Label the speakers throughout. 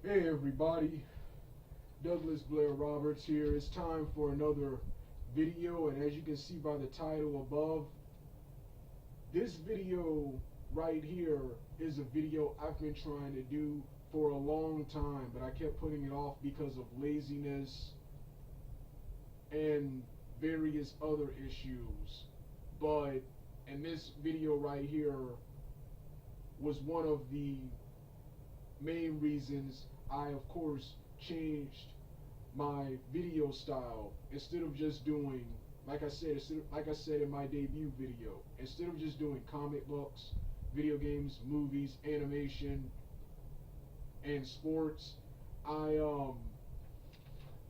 Speaker 1: Hey everybody, Douglas Blair Roberts here. It's time for another video, and as you can see by the title above, this video right here is a video I've been trying to do for a long time, but I kept putting it off because of laziness and various other issues. But and this video right here was one of the main reasons I, of course, changed my video style. Instead of just doing, like I said in my debut video, instead of just doing comic books, video games, movies, animation, and sports, I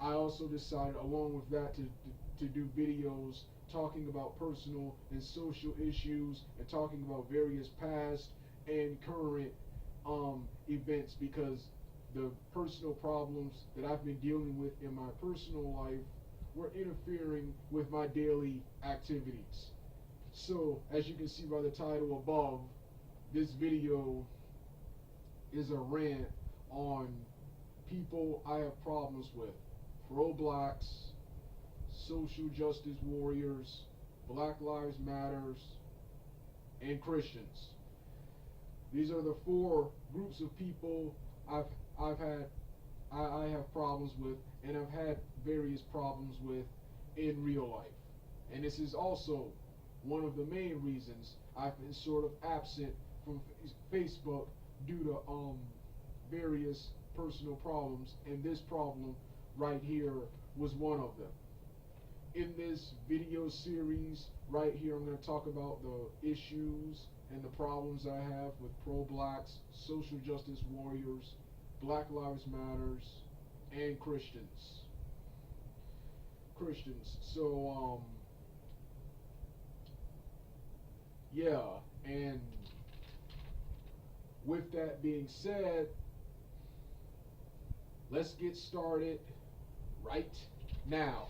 Speaker 1: also decided, along with that, to do videos talking about personal and social issues and talking about various past and current events, because the personal problems that I've been dealing with in my personal life were interfering with my daily activities. So, as you can see by the title above, this video is a rant on people I have problems with: pro-blacks, social justice warriors, Black Lives Matters, and Christians. These are the four groups of people I have problems with, and I've had various problems with in real life. And this is also one of the main reasons I've been sort of absent from Facebook due to various personal problems, and this problem right here was one of them. In this video series right here, I'm going to talk about the issues and the problems I have with pro-blacks, social justice warriors, Black Lives Matters, and Christians. So, yeah, and with that being said, let's get started right now.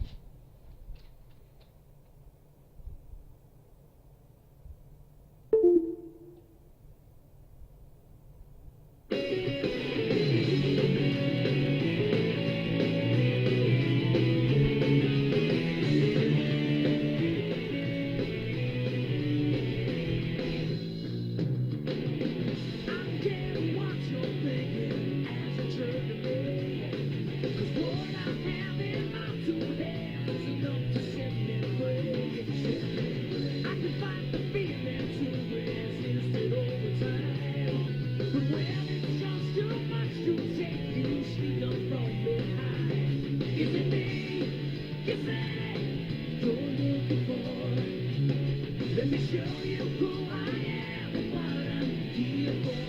Speaker 1: Let me show you who I am and what I'm here for.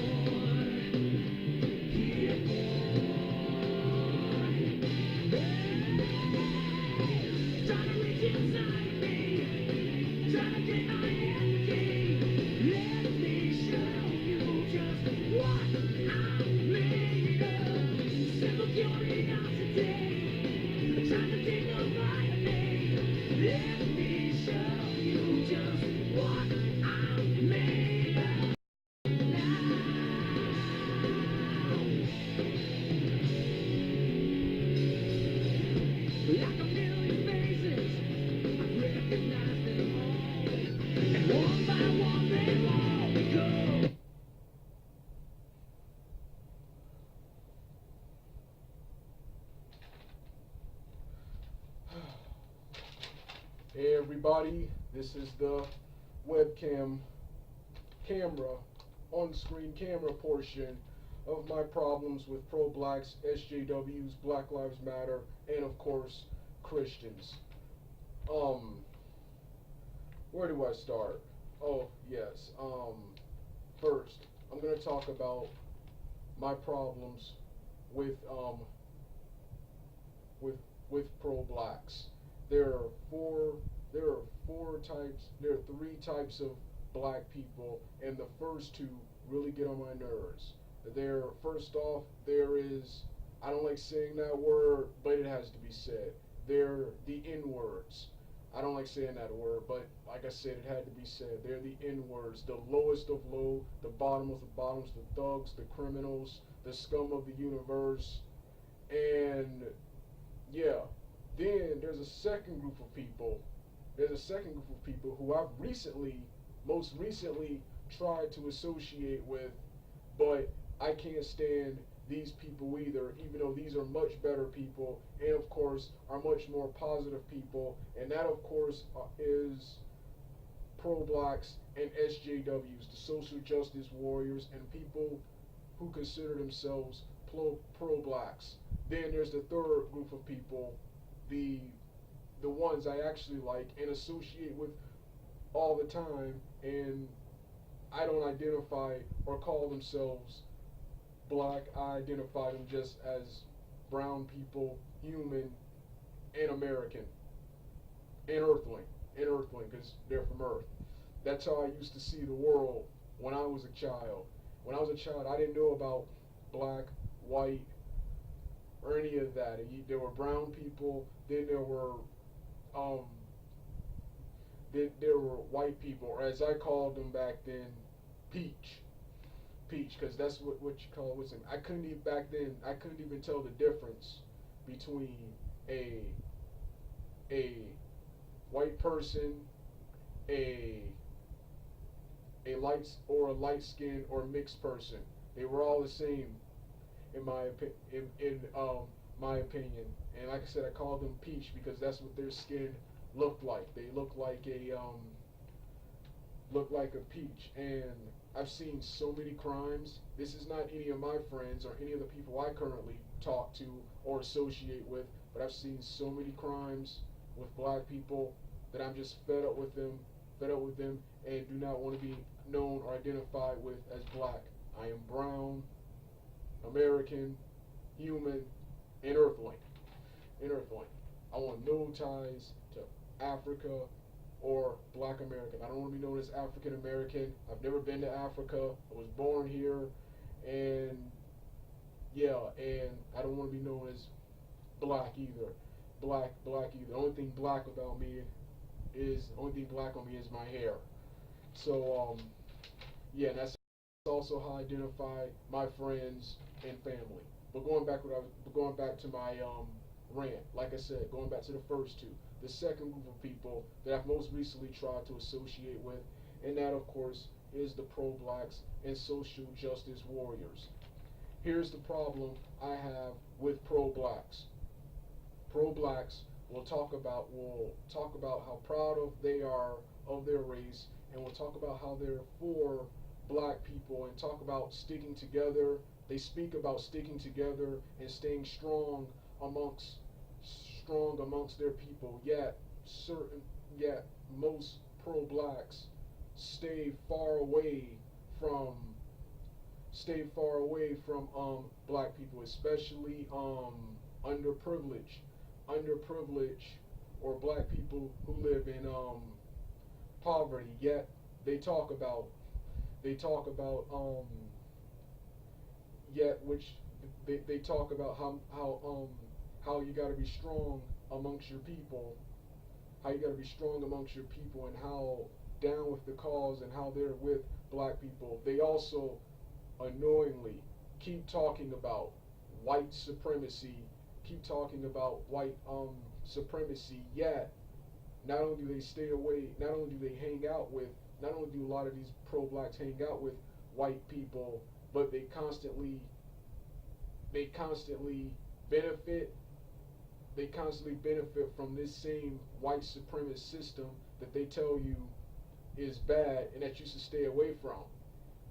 Speaker 1: Here for. Hey, try to reach inside of me. Try to get my energy. Let me show you just what I'm made of. Simple curiosity. Trying to take a bite of me. Let me show you just what I'm made of now. Like a million faces, I recognize them all, and one by one they all go. Hey everybody, this is the webcam camera, on-screen camera portion of my problems with pro-blacks, SJWs, Black Lives Matter, and of course, Christians. Where do I start? Oh, yes. First, I'm going to talk about my problems with pro-blacks. There are three types of black people, and the first two really get on my nerves. First off, there is, I don't like saying that word, but it has to be said. They're the N-words. I don't like saying that word, but like I said, it had to be said. They're the N-words, the lowest of low, the bottom of the bottoms, the thugs, the criminals, the scum of the universe, and yeah. Then there's a second group of people. There's a second group of people who I've most recently, tried to associate with, but I can't stand these people either, even though these are much better people, and of course are much more positive people, and that of course is pro-blacks and SJWs, the social justice warriors, and people who consider themselves pro-blacks. Then there's the third group of people, the the ones I actually like and associate with all the time, and I don't identify or call themselves black. I identify them just as brown people, human, and American, and Earthling, because they're from Earth. That's how I used to see the world when I was a child. When I was a child, I didn't know about black, white, or any of that. There were brown people, then um, there were white people, or as I called them back then, peach, because that's what you call what's in. I couldn't even back then. I couldn't even tell the difference between a a white person, a a light skinned or mixed person. They were all the same in my opinion. And like I said, I called them peach because that's what their skin looked like. They looked like a peach. And I've seen so many crimes. This is not any of my friends or any of the people I currently talk to or associate with, but I've seen so many crimes with black people that I'm just fed up with them, and do not want to be known or identified with as black. I am brown, American, human, and Earthling. I want no ties to Africa or black American. I don't want to be known as African American. I've never been to Africa. I was born here, and yeah, and I don't want to be known as black either. Black either. The only thing black on me is my hair. So yeah, and that's also how I identify my friends and family. But going back to my rant, like I said, going back to the first two, the second group of people that I've most recently tried to associate with, and that of course is the pro-blacks and social justice warriors. Here's the problem I have with pro-blacks. Pro-blacks will talk about how proud of they are of their race, and will talk about how they're for black people, and talk about sticking together. They speak about sticking together and staying strong amongst their people. Yet most pro-blacks stay far away from black people, especially underprivileged or black people who live in poverty. Yet they talk about yet which they talk about how you got to be strong amongst your people, and how down with the cause and how they're with black people. They also annoyingly keep talking about white supremacy, yet not only do they stay away, not only do they hang out with, not only do a lot of these pro-blacks hang out with white people, but they constantly benefit from this same white supremacist system that they tell you is bad and that you should stay away from.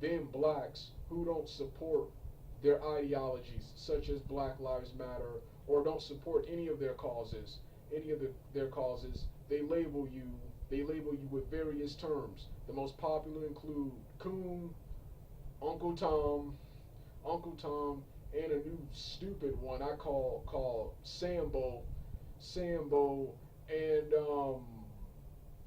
Speaker 1: Then blacks who don't support their ideologies, such as Black Lives Matter, or don't support any of their causes, they label you with various terms. The most popular include coon, Uncle Tom, and a new stupid one I call Sambo, and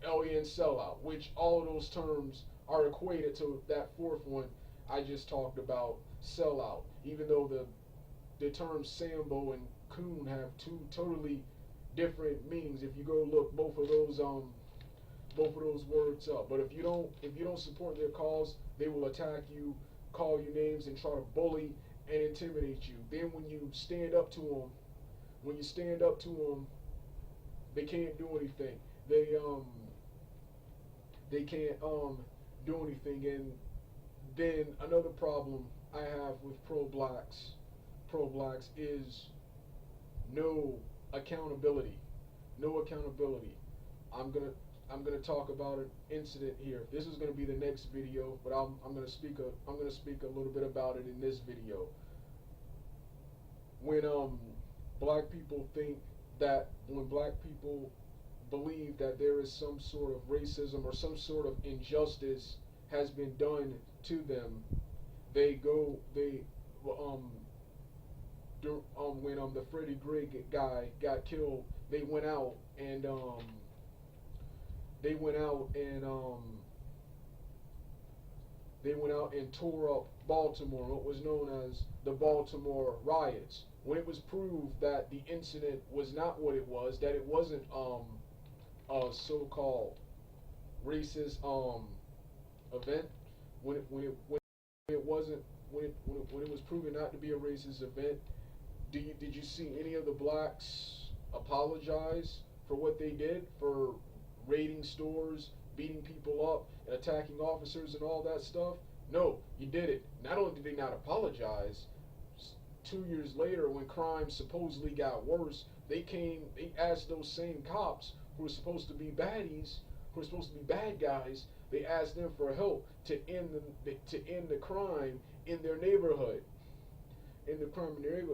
Speaker 1: alien sellout, which all of those terms are equated to that fourth one I just talked about, sellout. Even though the terms Sambo and coon have two totally different meanings if you go look both of those words up. But if you don't support their cause, they will attack you, call you names, and try to bully and intimidate you. Then when you stand up to them, they can't do anything. They can't do anything. And then another problem I have with pro blacks is no accountability. No accountability. I'm gonna I'm gonna talk about an incident here. This is gonna be the next video, but I'm gonna speak a little bit about it in this video. When black people think that when black people believe that there is some sort of racism or some sort of injustice has been done to them, they when the Freddie Gray guy got killed, they went out and they went out and they went out and tore up Baltimore, what was known as the Baltimore riots. When it was proved that the incident was not what it was, that it wasn't a so-called racist event, when it wasn't when it was proven not to be a racist event, did you see any of the blacks apologize for what they did, for raiding stores, beating people up, and attacking officers and all that stuff? No, you didn't. Not only did they not apologize, 2 years later, when crime supposedly got worse, they asked those same cops who were supposed to be baddies, who were supposed to be bad guys, they asked them for help to end the crime in their neighborhood.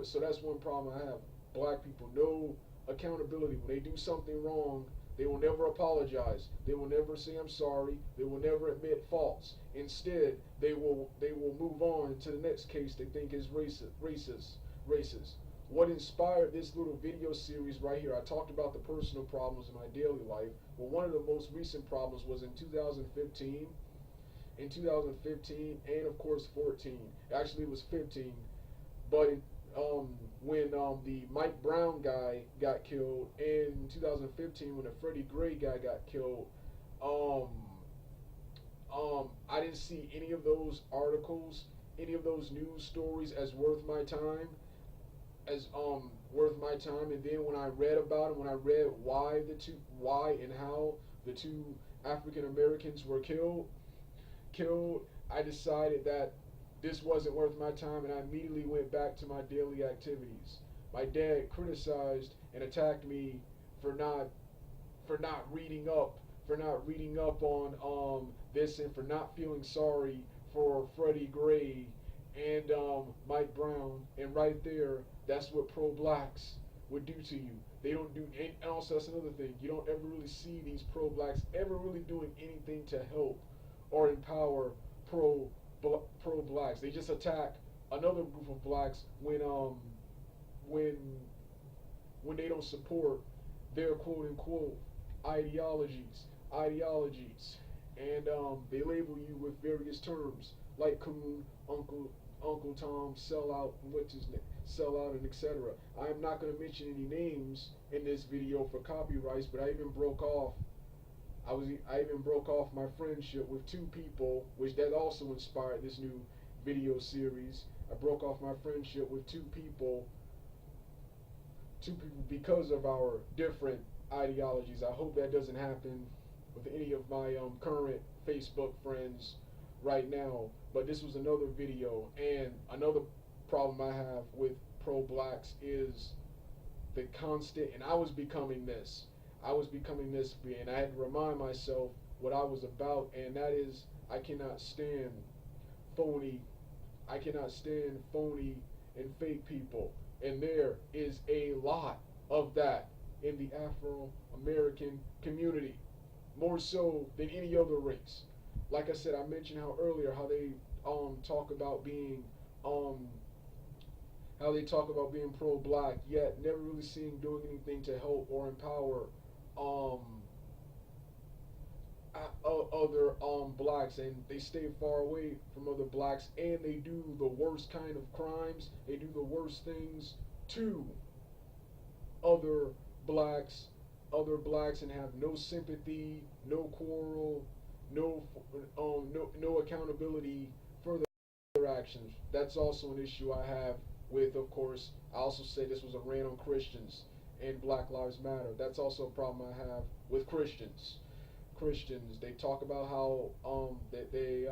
Speaker 1: So that's one problem I have. Black people, no accountability. When they do something wrong, they will never apologize. They will never say I'm sorry. They will never admit faults. Instead, they will move on to the next case they think is racist. What inspired this little video series right here? I talked about the personal problems in my daily life. Well, one of the most recent problems was in 2015. In 2015 and of course 14. Actually, it was 15. But when the Mike Brown guy got killed, in 2015 when the Freddie Gray guy got killed, I didn't see any of those articles, any of those news stories as worth my time, And then when I read about it, when I read why and how the two African Americans were killed, I decided that this wasn't worth my time, and I immediately went back to my daily activities. My dad criticized and attacked me for not reading up on this, and for not feeling sorry for Freddie Gray and Mike Brown. And right there, that's what pro-blacks would do to you. They don't do, and also that's another thing. You don't ever really see these pro-blacks ever really doing anything to help or empower pro-blacks. They just attack another group of blacks when they don't support their quote unquote ideologies, and they label you with various terms like coon, Uncle Tom, sellout, sellout, and etc. I am not going to mention any names in this video for copyrights, but I even broke off my friendship with two people, which that also inspired this new video series. I broke off my friendship with two people because of our different ideologies. I hope that doesn't happen with any of my current Facebook friends right now. But this was another video, and another problem I have with pro-blacks is the constant, and I was becoming this, and I had to remind myself what I was about, and that is I cannot stand phony and fake people, and there is a lot of that in the Afro-American community, more so than any other race. Like I said, I mentioned how they talk about being pro-black, yet never really seen doing anything to help or empower other blacks, and they stay far away from other blacks, and they do the worst kind of crimes. They do the worst things to other blacks, and have no sympathy, no quarrel, no accountability for their actions. That's also an issue I have with, of course, I also say this was a rant on Christians and Black Lives Matter. That's also a problem I have with Christians. Christians, they talk about how that they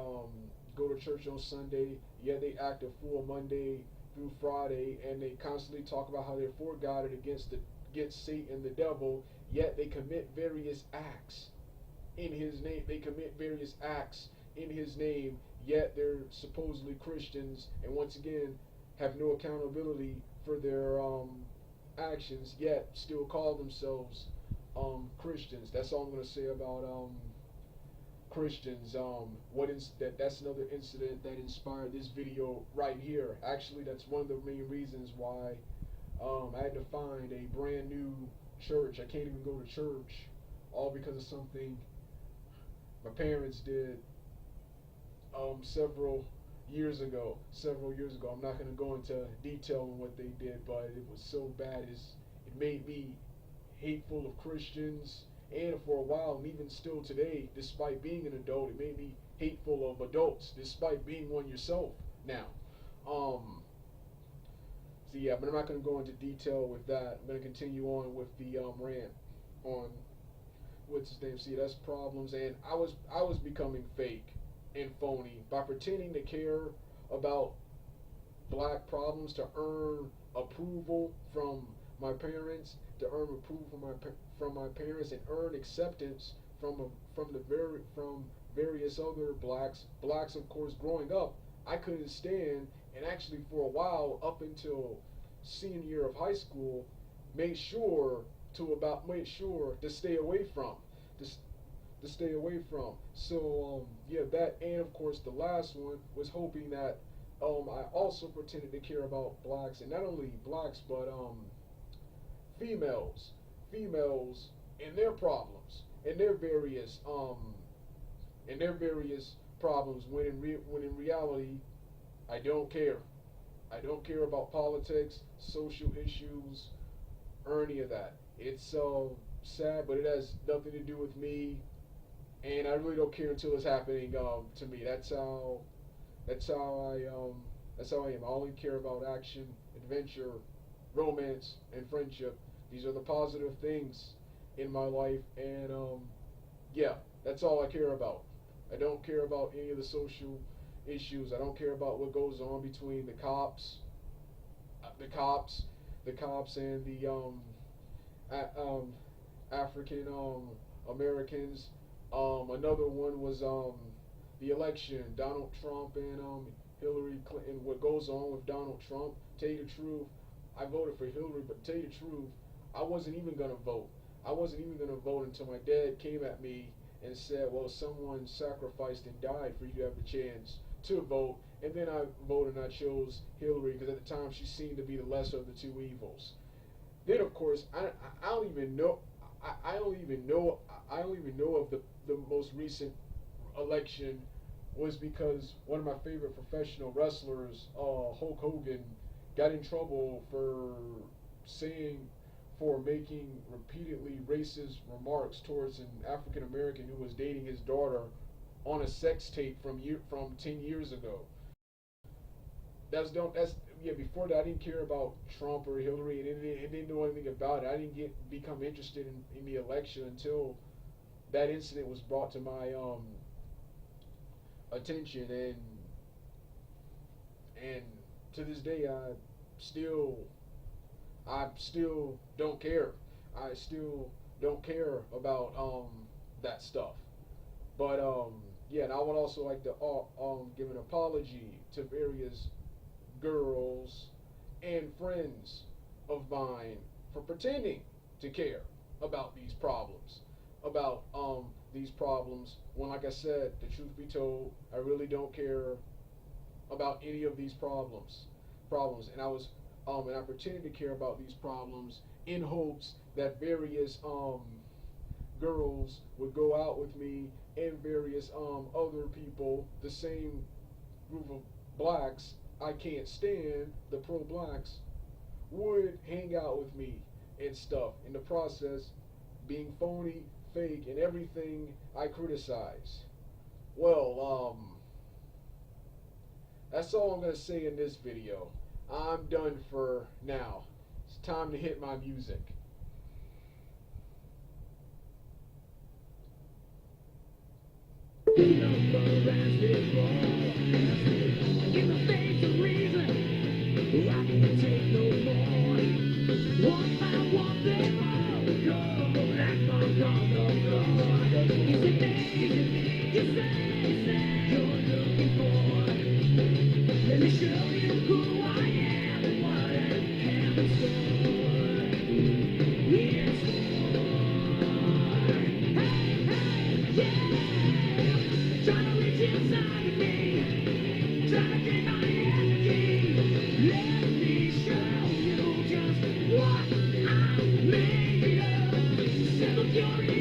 Speaker 1: go to church on Sunday, yet they act a fool Monday through Friday, and they constantly talk about how they're for God and against Satan, the devil, yet they commit various acts in his name. They commit various acts in his name, yet they're supposedly Christians, and once again have no accountability for their actions, yet still call themselves Christians. That's all I'm going to say about Christians. That's another incident that inspired this video right here. Actually, that's one of the main reasons why I had to find a brand new church. I can't even go to church, all because of something my parents did several years ago. I'm not going to go into detail on what they did, but it was so bad. It made me hateful of Christians, and for a while, and even still today, despite being an adult, it made me hateful of adults, despite being one yourself now. So yeah, but I'm not going to go into detail with that. I'm going to continue on with the rant on what's his name. See, that's problems, and I was becoming fake and phony by pretending to care about black problems to earn approval from my parents, to earn approval from my parents, and earn acceptance from various other blacks. Blacks, of course, growing up, I couldn't stand, and actually for a while, up until senior year of high school, made sure to stay away from. To stay away from. So yeah, that, and of course the last one was hoping that I also pretended to care about blacks, and not only blacks but females and their problems and their various problems, when in reality I don't care. I don't care about politics, social issues, or any of that. It's sad, but it has nothing to do with me, and I really don't care until it's happening to me. That's how I am. I only care about action, adventure, romance, and friendship. These are the positive things in my life, and yeah, that's all I care about. I don't care about any of the social issues. I don't care about what goes on between the cops and the African Americans. Another one was the election, Donald Trump and Hillary Clinton. What goes on with Donald Trump? Tell you the truth, I voted for Hillary, but to tell you the truth, I wasn't even gonna vote. I wasn't even gonna vote until my dad came at me and said, "Well, someone sacrificed and died for you to have the chance to vote." And then I voted and I chose Hillary because at the time she seemed to be the lesser of the two evils. Then of course I don't even know I don't even know of the most recent election was because one of my favorite professional wrestlers, Hulk Hogan, got in trouble for making repeatedly racist remarks towards an African American who was dating his daughter on a sex tape from 10 years ago. That's yeah. Before that, I didn't care about Trump or Hillary, and I didn't know anything about it. I didn't become interested in the election until that incident was brought to my attention, and to this day, I still don't care. I still don't care about that stuff. But yeah, and I would also like to give an apology to various girls and friends of mine for pretending to care about these problems. When, like I said, the truth be told, I really don't care about any of these problems. And I pretended to care about these problems in hopes that various girls would go out with me, and various other people, the same group of blacks I can't stand, the pro-blacks, would hang out with me and stuff. In the process, being phony, fake, and everything I criticize. Well, That's all I'm going to say in this video. I'm done for now. It's time to hit my music.
Speaker 2: In the face of reason, I can't take no more. One by one, they all go like my dog on the floor. Is it me you say you're looking for? Let me show you who I am and what I have in store. It's for, hey, yeah. Trying to reach inside of me, trying to get my energy. Let me show you just what I'm made of. Simple purity.